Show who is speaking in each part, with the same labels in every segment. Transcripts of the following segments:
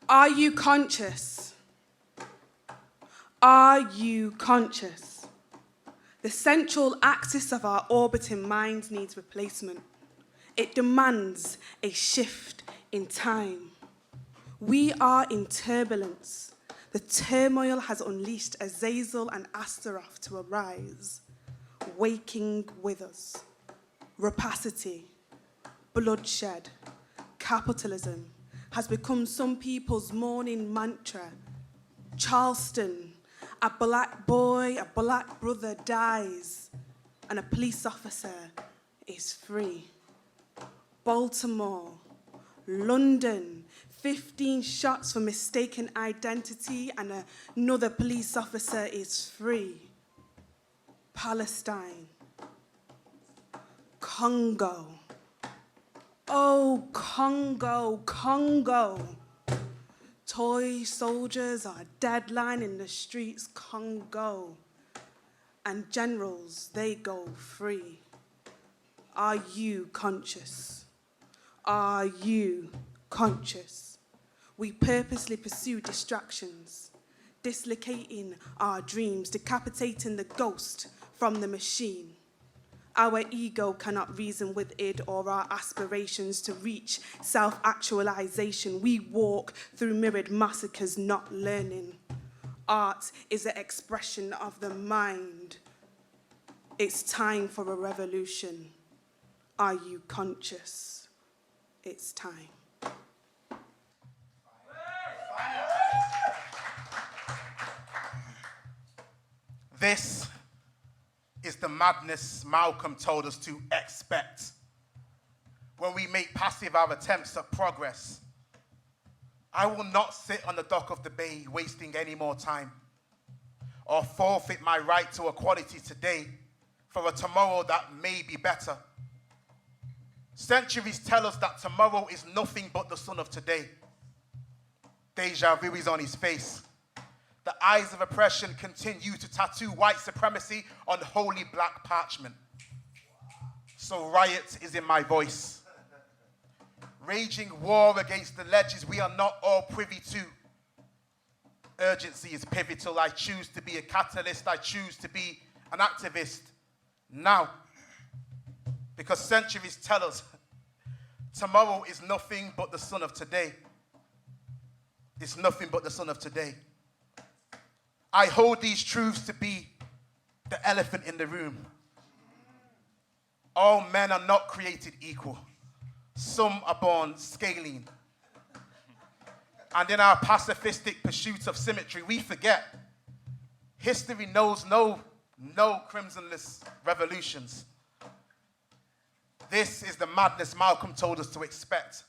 Speaker 1: Are you conscious? Are you conscious? The central axis of our orbiting mind needs replacement. It demands a shift in time. We are in turbulence. The turmoil has unleashed Azazel and Astaroth to arise, waking with us. Rapacity, bloodshed, capitalism has become some people's morning mantra. Charleston, a black boy, a black brother dies, and a police officer is free. Baltimore, London, 15 shots for mistaken identity and another police officer is free. Palestine, Congo. Oh, Congo, Congo. Toy soldiers are deadline in the streets, Congo. And generals, they go free. Are you conscious? Are you conscious? We purposely pursue distractions, dislocating our dreams, decapitating the ghost from the machine. Our ego cannot reason with it or our aspirations to reach self-actualization. We walk through mirrored massacres, not learning. Art is the expression of the mind. It's time for a revolution. Are you conscious? It's time.
Speaker 2: This is the madness Malcolm told us to expect when we make passive our attempts at progress. I will not sit on the dock of the bay wasting any more time or forfeit my right to equality today for a tomorrow that may be better. Centuries tell us that tomorrow is nothing but the sun of today. Deja vu is on his face. The eyes of oppression continue to tattoo white supremacy on holy black parchment. So riot is in my voice. Raging war against the ledges we are not all privy to. Urgency is pivotal. I choose to be a catalyst. I choose to be an activist now. Because centuries tell us tomorrow is nothing but the sun of today. It's nothing but the sun of today. I hold these truths to be the elephant in the room. All men are not created equal. Some are born scaling. And in our pacifistic pursuit of symmetry, we forget history knows no crimsonless revolutions. This is the madness Malcolm told us to expect.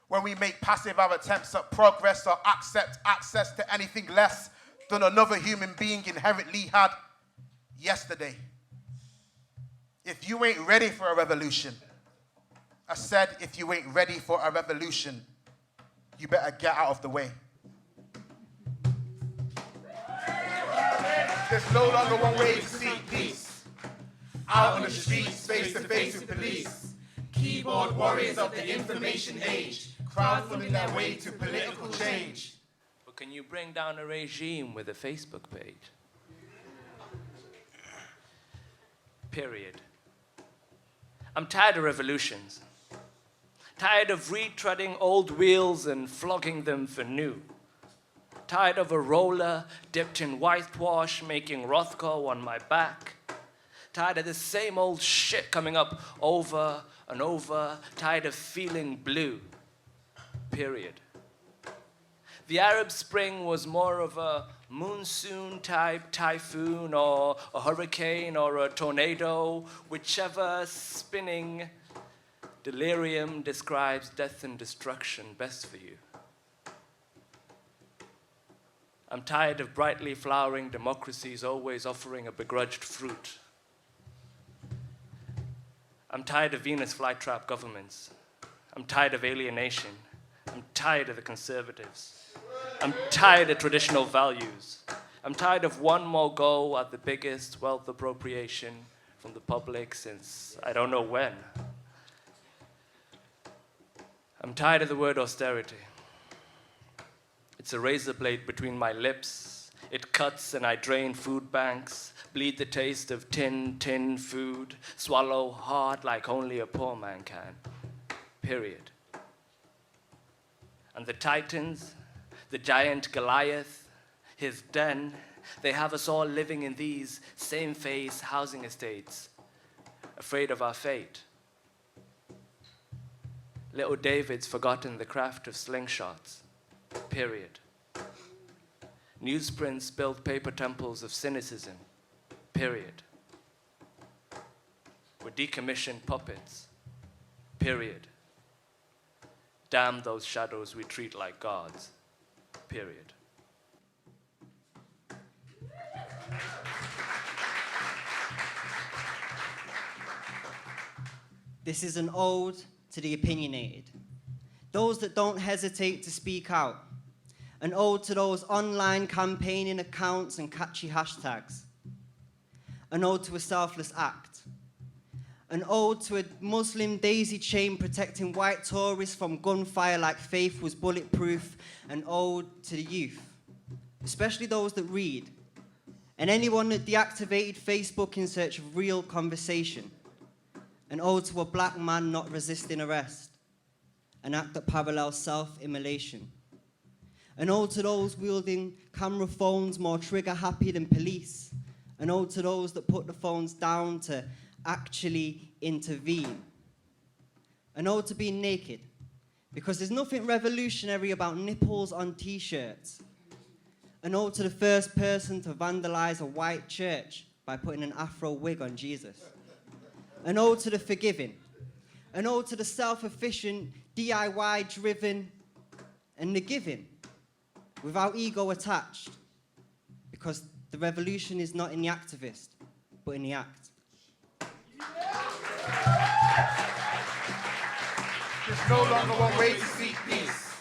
Speaker 2: When we make passive our attempts at progress or accept access to anything less than another human being inherently had yesterday. If you ain't ready for a revolution, I said if you ain't ready for a revolution, you better get out of the way. There's no longer one way to seek peace. Out on the streets, face to face with police. Keyboard warriors of the information age, crowdfunding their way to political change.
Speaker 3: But can you bring down a regime with a Facebook page? Period. I'm tired of revolutions. Tired of retreading old wheels and flogging them for new. Tired of a roller dipped in whitewash making Rothko on my back. Tired of the same old shit coming up over and over. Tired of feeling blue. Period. The Arab Spring was more of a monsoon-type typhoon or a hurricane or a tornado, whichever spinning delirium describes death and destruction best for you. I'm tired of brightly flowering democracies always offering a begrudged fruit. I'm tired of Venus flytrap governments. I'm tired of alienation. I'm tired of the conservatives. I'm tired of traditional values. I'm tired of one more go at the biggest wealth appropriation from the public since I don't know when. I'm tired of the word austerity. It's a razor blade between my lips. It cuts and I drain food banks, bleed the taste of tin food, swallow hard like only a poor man can. Period. And the Titans, the giant Goliath, his den, they have us all living in these same-phase housing estates, afraid of our fate. Little David's forgotten the craft of slingshots. Period. Newsprints build paper temples of cynicism. Period. We're decommissioned puppets. Period. Damn those shadows we treat like gods. Period.
Speaker 4: This is an ode to the opinionated, those that don't hesitate to speak out, an ode to those online campaigning accounts and catchy hashtags, an ode to a selfless act, an ode to a Muslim daisy chain protecting white tourists from gunfire like faith was bulletproof, an ode to the youth, especially those that read, and anyone that deactivated Facebook in search of real conversation, an ode to a black man not resisting arrest, an act that parallels self-immolation, an ode to those wielding camera phones more trigger-happy than police, an ode to those that put the phones down to actually intervene, an ode to being naked, because there's nothing revolutionary about nipples on T-shirts, an ode to the first person to vandalize a white church by putting an Afro wig on Jesus, an ode to the forgiving, an ode to the self-efficient, DIY-driven, and the giving, without ego attached, because the revolution is not in the activist, but in the act.
Speaker 2: There's no longer one way to seek peace.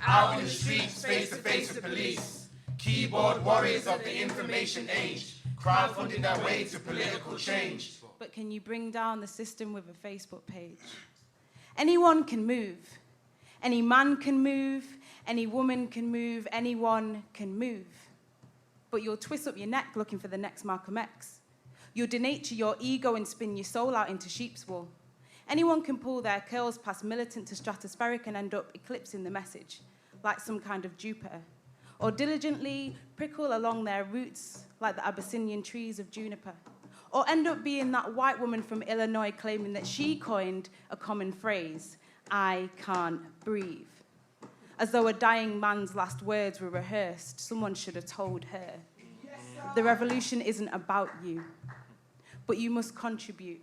Speaker 2: Out in the streets, face to face with police. Keyboard warriors of the information age, crowdfunding their way to political change.
Speaker 5: But can you bring down the system with a Facebook page? Anyone can move. Any man can move. Any woman can move. Anyone can move. But you'll twist up your neck looking for the next Malcolm X. You'll denature your ego and spin your soul out into sheep's wool. Anyone can pull their curls past militant to stratospheric and end up eclipsing the message, like some kind of Jupiter. Or diligently prickle along their roots like the Abyssinian trees of juniper. Or end up being that white woman from Illinois claiming that she coined a common phrase, I can't breathe. As though a dying man's last words were rehearsed, someone should have told her. The revolution isn't about you, but you must contribute.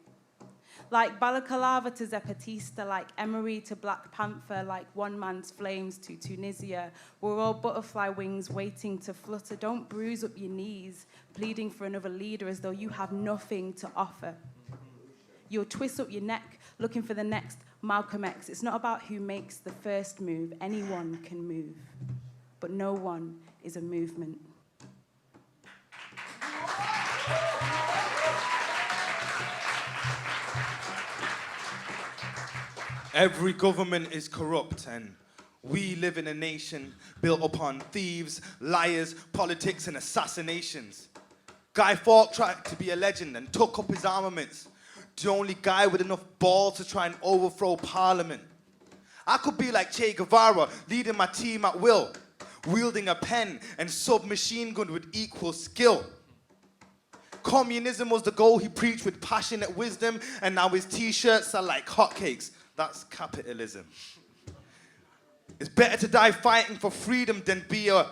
Speaker 5: Like Balaclava to Zapatista, like Emery to Black Panther, like one man's flames to Tunisia. We're all butterfly wings waiting to flutter. Don't bruise up your knees, pleading for another leader as though you have nothing to offer. You'll twist up your neck, looking for the next Malcolm X. It's not about who makes the first move. Anyone can move, but no one is a movement.
Speaker 6: Every government is corrupt, and we live in a nation built upon thieves, liars, politics, and assassinations. Guy Fawkes tried to be a legend and took up his armaments. The only guy with enough balls to try and overthrow Parliament. I could be like Che Guevara, leading my team at will, wielding a pen and submachine gun with equal skill. Communism was the goal he preached with passionate wisdom, and now his t-shirts are like hotcakes. That's capitalism. It's better to die fighting for freedom than be a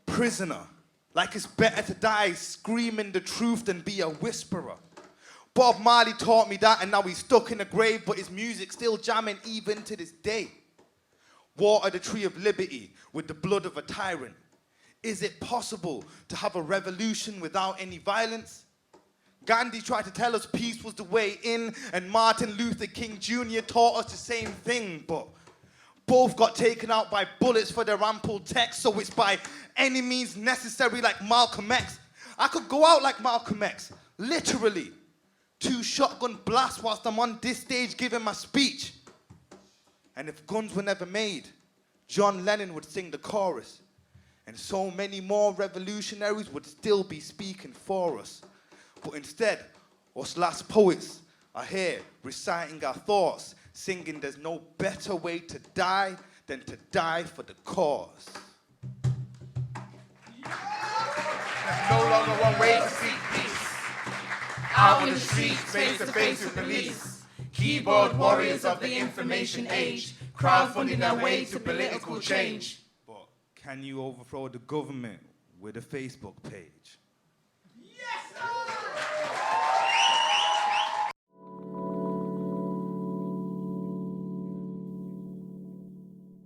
Speaker 6: prisoner. Like it's better to die screaming the truth than be a whisperer. Bob Marley taught me that, and now he's stuck in a grave, but his music's still jamming even to this day. Water the tree of liberty with the blood of a tyrant. Is it possible to have a revolution without any violence? Gandhi tried to tell us peace was the way in, and Martin Luther King Jr. taught us the same thing, but both got taken out by bullets for their ample text, so it's by any means necessary like Malcolm X. I could go out like Malcolm X, literally. 2 shotgun blasts whilst I'm on this stage giving my speech. And if guns were never made, John Lennon would sing the chorus, and so many more revolutionaries would still be speaking for us. But instead, us last poets are here reciting our thoughts, singing there's no better way to die than to die for the cause.
Speaker 2: There's no longer one way to seek peace. Out in the streets, face to face with police. Keyboard warriors of the information age, crowdfunding their way to political change.
Speaker 6: But can you overthrow the government with a Facebook page?